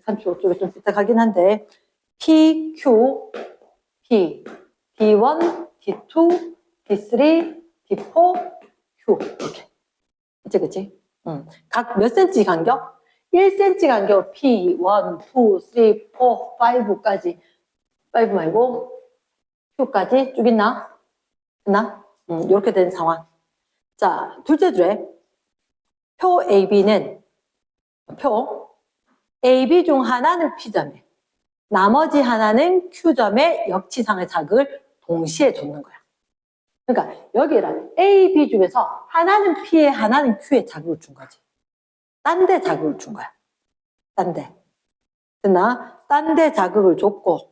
135쪽에 좀 삐딱하긴 한데 P, Q, P, D1, D2, D3, D4, Q 이렇게. 그치? 각 몇 센치 간격? 1cm 간격 P, 1, 2, 3, 4, 5까지 5 말고 Q까지 쭉 있나? 있나? 이렇게 된 상황. 자, 둘째 줄에 표 AB는 표 AB 중 하나는 P점에 나머지 하나는 Q점에 역치상의 자극을 동시에 줬는 거야. 그러니까 여기라 AB 중에서 하나는 P에 하나는 Q에 자극을 준 거지. 딴 데 자극을 준 거야. 딴 데. 됐나? 딴 데 자극을 줬고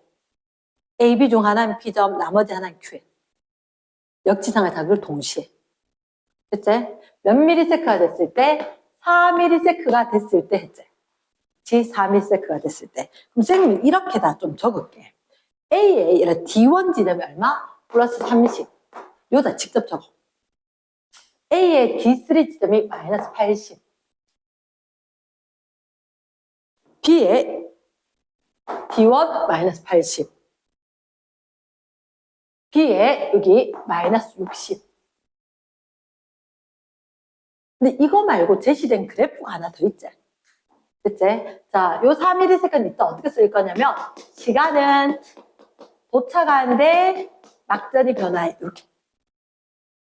AB 중 하나는 P점, 나머지 하나는 Q에. 역지상의 자극을 동시에. 됐지? 몇 미리세크가 됐을 때? 4미리세크가 됐을 때 했지. 4미리세크가 됐을 때. 그럼 선생님이 이렇게 다 좀 적을게. A의 D1 지점이 얼마? 플러스 30. 요다 직접 적어. A의 D3 지점이 마이너스 80. B의 D1 마이너스 80. B의 여기 마이너스 60. 근데 이거 말고 제시된 그래프가 하나 더 있지. 그치? 자, 요 4ms 이따 어떻게 쓸 거냐면, 시간은 도착하는데 막전이 변화해. 이렇게.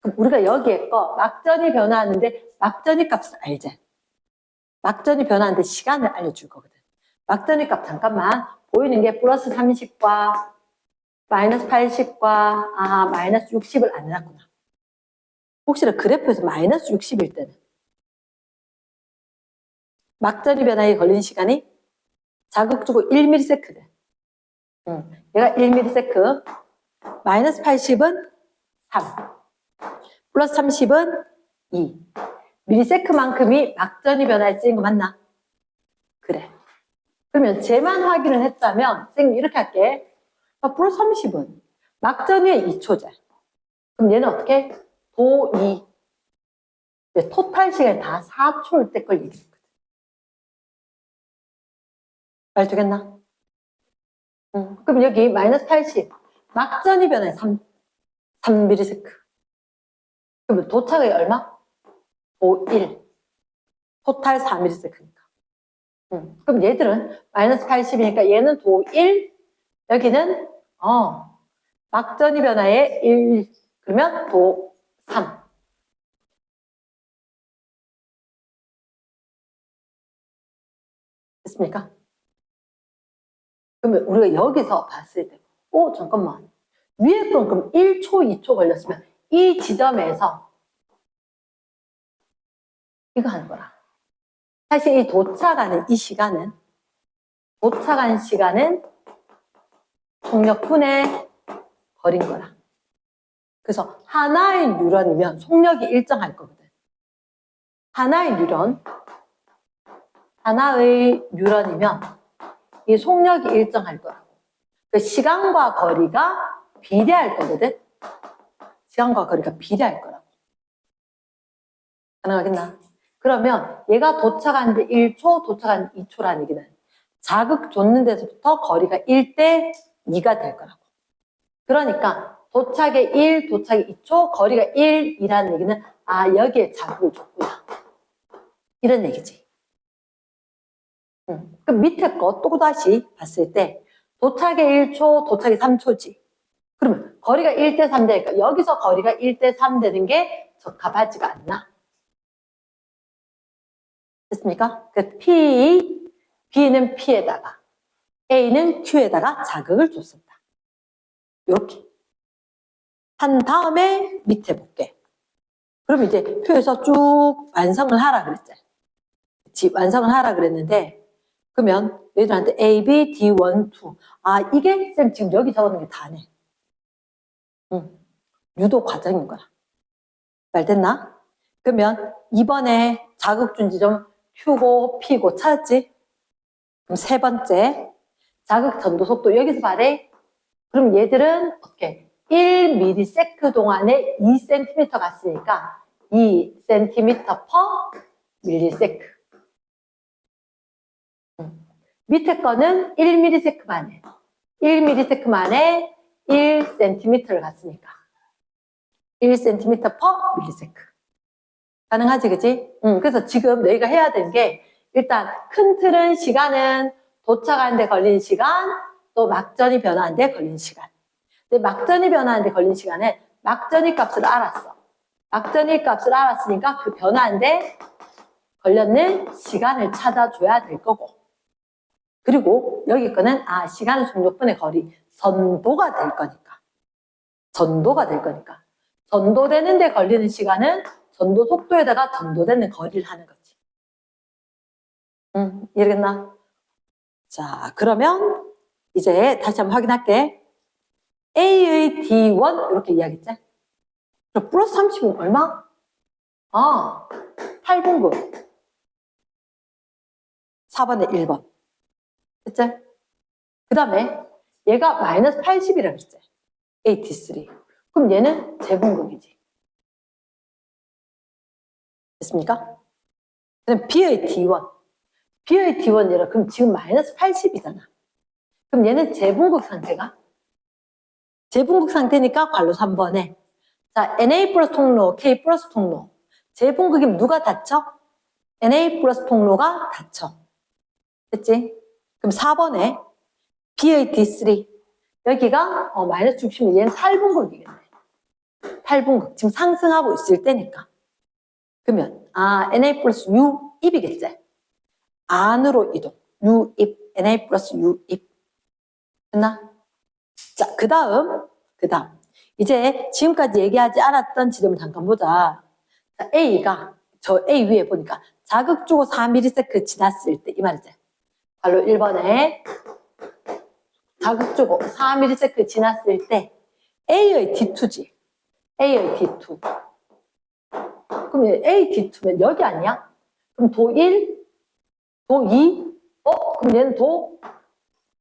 그럼 우리가 여기에 막전이 변화하는데, 막전이 값을 알지? 막전이 변화하는데 시간을 알려줄 거거든. 막전이 값 잠깐만. 보이는 게 플러스 30과 마이너스 80과 마이너스 60을 안 해놨구나. 혹시나 그래프에서 마이너스 60일 때는 막전이 변화에 걸린 시간이 자극 주고 1ms돼. 얘가 1ms. 마이너스 80은 3. 플러스 30은 2. 미리세크만큼이 막전이 변화에 쓰인 거 맞나? 그래. 그러면 쟤만 확인을 했다면 선생님 이렇게 할게. 플러스 30은 막전위에 2초제. 그럼 얘는 어떻게? 도 2. 토탈 시간이 다 4초일 때 걸 얘기했거든. 말 되겠나? 그럼 여기 마이너스 80. 막전이 변화에 3ms. 그러면 도착이 얼마? 도 1. 토탈 4ms니까. 그럼 얘들은 마이너스 80이니까 얘는 도 1. 여기는 막전이 변화에 1. 그러면 도 3. 됐습니까? 그러면 우리가 여기서 봤을 때, 잠깐만. 위에 건 그럼 1초, 2초 걸렸으면 이 지점에서 이거 하는 거라. 사실 이 도착하는 이 시간은, 도착한 시간은 속력분의 거리인 거라. 그래서 하나의 뉴런이면 속력이 일정할 거거든. 하나의 뉴런이면 이 속력이 일정할 거라고. 그 시간과 거리가 비례할 거거든. 시간과 거리가 비례할 거라고. 가능하겠나? 그러면 얘가 도착하는데 1초, 도착하는데 2초라는 얘기는 자극 줬는 데서부터 거리가 1대 2가 될 거라고. 그러니까 도착에 1, 도착에 2초, 거리가 1이라는 얘기는 여기에 자극을 줬구나. 이런 얘기지. 그럼 밑에 거 또다시 봤을 때 도착에 1초, 도착에 3초지. 그러면 거리가 1대 3 되니까 여기서 거리가 1대 3 되는 게 적합하지가 않나? 됐습니까? 그 B는 P에다가 A는 Q에다가 자극을 줬습니다. 이렇게 한 다음에 밑에 볼게. 그럼 이제 표에서 쭉 완성을 하라 그랬잖아요. 완성을 하라 그랬는데 그러면 얘들한테 A, B, D1, 2. 이게 쌤 지금 여기 적어놓은 게 다네. 유도 과정인 거야. 말 됐나? 그러면 이번에 자극 준 지점 Q고 P고 찾았지? 그럼 세 번째 자극 전도 속도 여기서 말해. 그럼 얘들은 어떻게? 1ms 동안에 2cm 갔으니까 2cm per millisecond. 밑에 거는 1ms 만에 1ms 만에 1cm를 갔으니까 1cm per millisecond. 가능하지, 그치? 그래서 지금 너희가 해야 되는 게 일단 큰 틀은 시간은 도착하는데 걸리는 시간, 또 막전이 변화하는데 걸리는 시간. 근데 막전이 변화하는데 걸리는 시간은 막전이 값을 알았어. 막전이 값을 알았으니까 그 변화하는데 걸렸는 시간을 찾아줘야 될 거고. 그리고 여기 거는 시간은 속력분의 거리, 전도가 될 거니까. 전도가 될 거니까. 전도되는데 걸리는 시간은 전도 속도에다가 전도되는 거리를 하는 거지. 이해겠나? 자, 그러면 이제 다시 한번 확인할게. A의 D1 이렇게 이야기했지? 그럼 플러스 30은 얼마? 8분급. 4번에 1번. 됐지? 그 다음에 얘가 마이너스 80이라고 했지? A D3. 그럼 얘는 제분극이지. 됐습니까? 그다음 B의 D1. B의 D1 얘라 그럼 지금 마이너스 80이잖아. 그럼 얘는 제분극 상태가? 제분극 상태니까 괄호 3번에 자, NA 플러스 통로, K 플러스 통로. 제분극이면 누가 닫혀? NA 플러스 통로가 닫혀. 됐지? 그럼 4번에 B의 D3. 여기가 마이너스 60이면 얘는 8분극이겠네. 8분극. 지금 상승하고 있을 때니까. 그러면 NA 플러스 U 입이겠지? 안으로 이동. U 입. NA 플러스 U 입. 됐나? 자, 그 다음. 이제 지금까지 얘기하지 않았던 지점을 잠깐 보자. 자, A가 저 A 위에 보니까 자극 주고 4ms 지났을 때 이 말이지. 바로 1번에 자극 주고 4ms 지났을 때 A의 D2지. A의 D2. 그럼 A D2면 여기 아니야? 그럼 도 1, 도 2, 그럼 얘는 도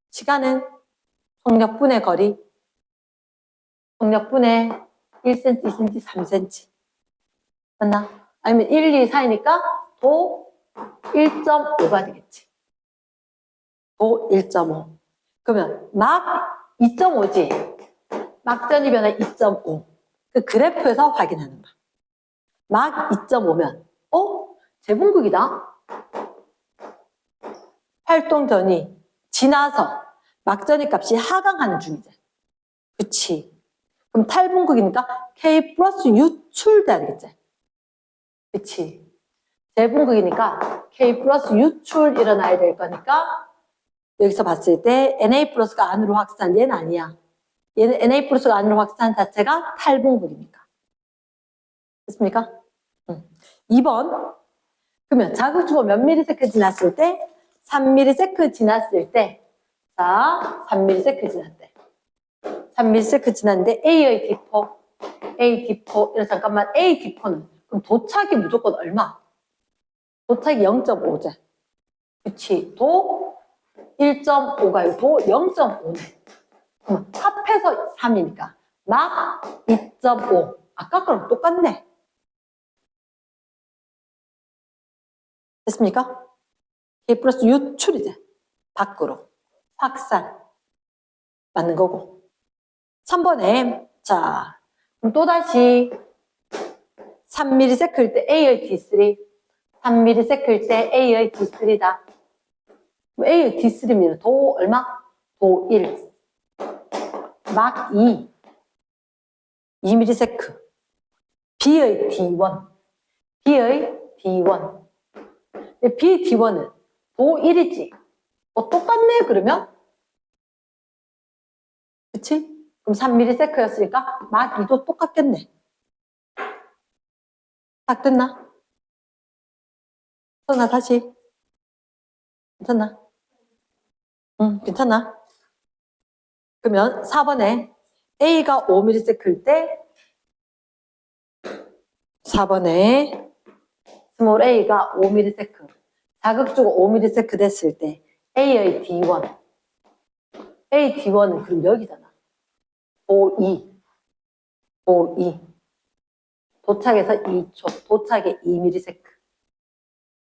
시간은 속력분의 거리 속력분의 1cm, 2cm, 3cm 맞나? 아니면 1, 2, 4이니까 도 1.5가 되겠지. 도 1.5. 그러면 막 2.5지. 막전이 변화 2.5. 그 그래프에서 확인하는 거야. 막 2.5면 제분극이다. 활동전이 지나서 막전이 값이 하강하는 중이지. 그치. 그럼 탈분극이니까 K 플러스 유출돼야 되겠지. 그치. 제분극이니까 K 플러스 유출 일어나야 될 거니까 여기서 봤을 때 NA 플러스가 안으로 확산, 얘는 아니야. 얘는 NA 플러스가 안으로 확산 자체가 탈분극이니까. 됐습니까? 2번. 그러면 자극주고 몇 미리세컨 지났을 때? 3미리세컨 지났을 때. 자, 3미리세컨 지났대. 3미리세컨 지났는데 A의 D4. A D4. 이래 잠깐만. A D4는 그럼 도착이 무조건 얼마? 도착이 0.5제. 그치. 도 1.5가요. 도 0.5네. 그럼 합해서 3이니까 막 2.5. 아까 거랑 똑같네. 됐습니까? K 플러스 유출이제. 밖으로. 확산. 맞는 거고. 3번에 자 그럼 또다시 3ms일 때 A의 D3 3ms일 때 A의 D3다. A의 D3면 도 얼마? 도 1. 막 2. 2ms. B의 D1. B의 D1. B D1은 도 1이지. 똑같네 그러면? 그치? 그럼 3ms였으니까 막 2도 똑같겠네. 딱 됐나? 괜찮나 다시? 괜찮나? 응, 괜찮나? 그러면 4번에 A가 5ms일 때 4번에 스몰 a가 5ms 자극 주고 5ms 됐을 때 A의 D1 A D1은 그럼 여기잖아. O2 O2 도착해서 2초 도착에 2ms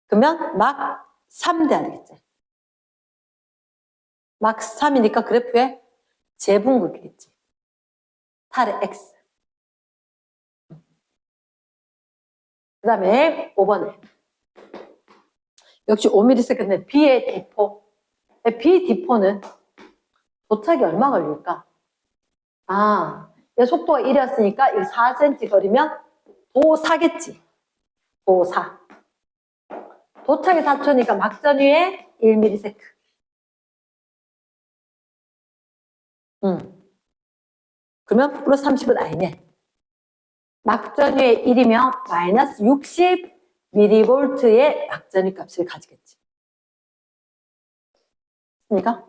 그러면 막 3 돼야 되겠지. 막 3이니까 그래프에 제분극이겠지. 탈의 X. 그 다음에 5번에 역시 5ms인데 B의 디포. B 디포는 도착이 얼마 걸릴까? 얘 속도가 1이었으니까 4cm 거리면 도4겠지. 도4. 도착이 4초니까 막전위에 1ms. 그러면 플러스 30은 아니네. 막전위에 1이면 마이너스 60mV의 막전위 값을 가지겠지. 그러니까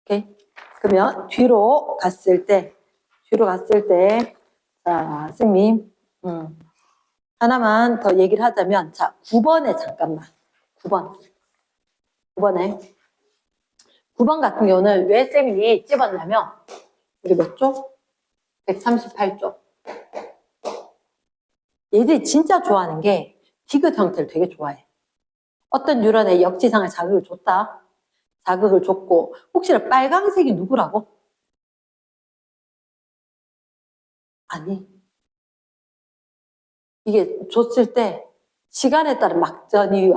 오케이. 그러면 뒤로 갔을 때, 자, 선생님, 하나만 더 얘기를 하자면, 자, 9번에 잠깐만. 9번에. 9번 같은 경우는 왜 쌤이 집었냐면, 이게 몇 쪽? 138쪽. 얘들이 진짜 좋아하는 게 디귿 형태를 되게 좋아해. 어떤 뉴런에 역지상을 자극을 줬다. 자극을 줬고, 혹시나 빨강색이 누구라고? 아니. 이게 줬을 때 시간에 따른 막전이야.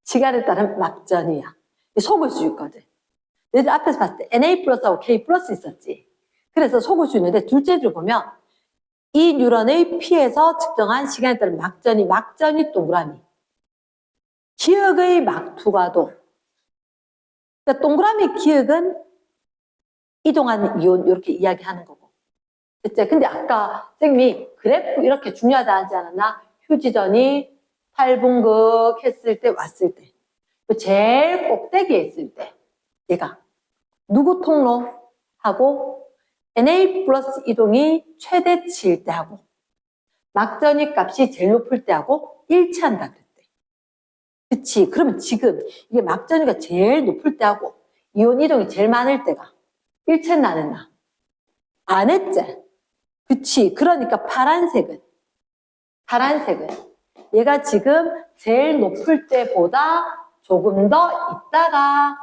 시간에 따른 막전이야. 속을 수 있거든. 너희들 앞에서 봤을 때 NA 플러스하고 K 플러스 있었지. 그래서 속을 수 있는데 둘째를 보면 이 뉴런의 P에서 측정한 시간에 따른 막전이 동그라미. 기억의 막투과도. 그러니까 동그라미 기억은 이동하는 이온 이렇게 이야기하는 거고. 그치? 근데 아까 선생님이 그래프 이렇게 중요하다 하지 않았나? 휴지전이 8분극 했을 때 왔을 때. 제일 꼭대기에 있을 때 얘가 누구 통로하고 NA 플러스 이동이 최대치일 때하고 막전위 값이 제일 높을 때하고 일치한다 그랬대. 그치? 그러면 지금 이게 막전위가 제일 높을 때하고 이온 이동이 제일 많을 때가 일치는 안 했나? 안 했지? 그치? 그러니까 파란색은 얘가 지금 제일 높을 때보다 조금 더 있다가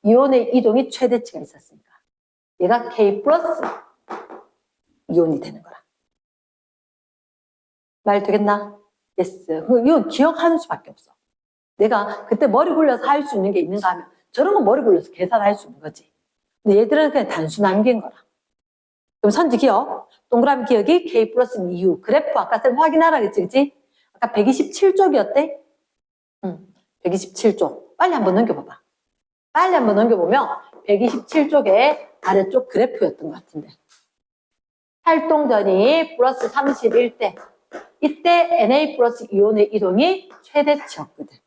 이온의 이동이 최대치가 있었으니까 얘가 K 플러스 이온이 되는 거라. 말 되겠나? 예스. 이건 기억하는 수밖에 없어. 내가 그때 머리 굴려서 할 수 있는 게 있는가 하면 저런 거 머리 굴려서 계산할 수 있는 거지. 근데 얘들은 그냥 단수 남긴 거라. 그럼 선지 기억, 동그라미 기억이 K 플러스 이유. 그래프 아까 쌤 확인하라 그랬지, 그치? 아까 127쪽이었대? 127쪽. 빨리 한번 넘겨봐봐. 빨리 한번 넘겨보면 127쪽의 아래쪽 그래프였던 것 같은데. 활동전이 플러스 31대. 이때 NA 플러스 이온의 이동이 최대치였거든.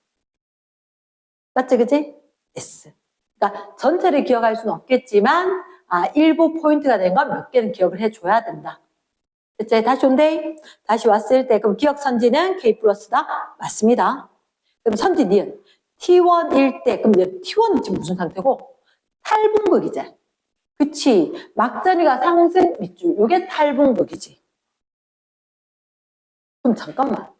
맞지, 그치? S. 그러니까 전체를 기억할 수는 없겠지만 일부 포인트가 된 건 몇 개는 기억을 해줘야 된다. 그치? 다시 온대. 다시 왔을 때 그럼 기억 선지는 K 플러스다? 맞습니다. 그럼 선지 니은 T1일 때 그럼 T1은 지금 무슨 상태고? 탈분극이지. 그치? 막전위가 상승 밑줄 요게 탈분극이지. 그럼 잠깐만.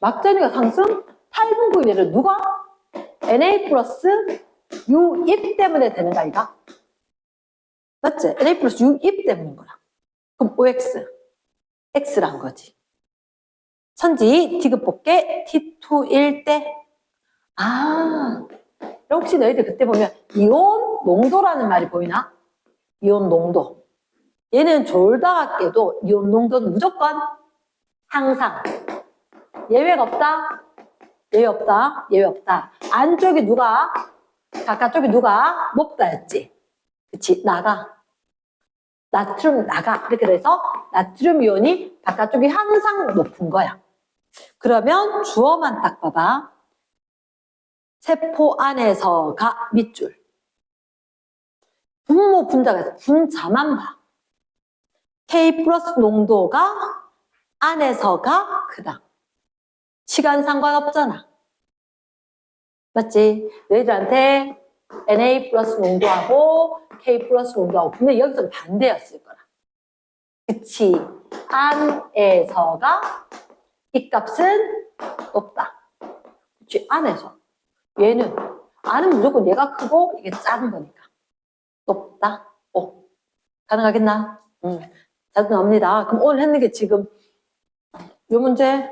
막전위가 상승? 탈분극이를 누가? NA 플러스 U입 때문에 되는 거 아이가? 맞지? NA 플러스 U입 때문인 거라. 그럼 OX, X란 거지. 선지 디귿 복계 T2일 때 혹시 너희들 그때 보면 이온 농도라는 말이 보이나? 이온 농도. 얘는 졸다 같게도 이온 농도는 무조건 항상. 예외가 없다? 예외 없다. 안쪽이 누가? 바깥쪽이 누가? 높다였지. 그치? 나트륨 나가. 이렇게 돼서 나트륨 이온이 바깥쪽이 항상 높은 거야. 그러면 주어만 딱 봐봐. 세포 안에서가 밑줄. 분모 분자가 분자만 봐. K 플러스 농도가 안에서가 크다. 시간 상관없잖아. 맞지? 너희들한테 NA 플러스 농도하고 K 플러스 농도하고 근데 여기서 반대였을 거라. 그치? 안에서가 이 값은 높다. 그치? 안에서. 얘는 R은 무조건 얘가 크고 이게 작은 거니까. 높다. 오. 가능하겠나? 자주 나옵니다. 그럼 오늘 했는 게 지금 요 문제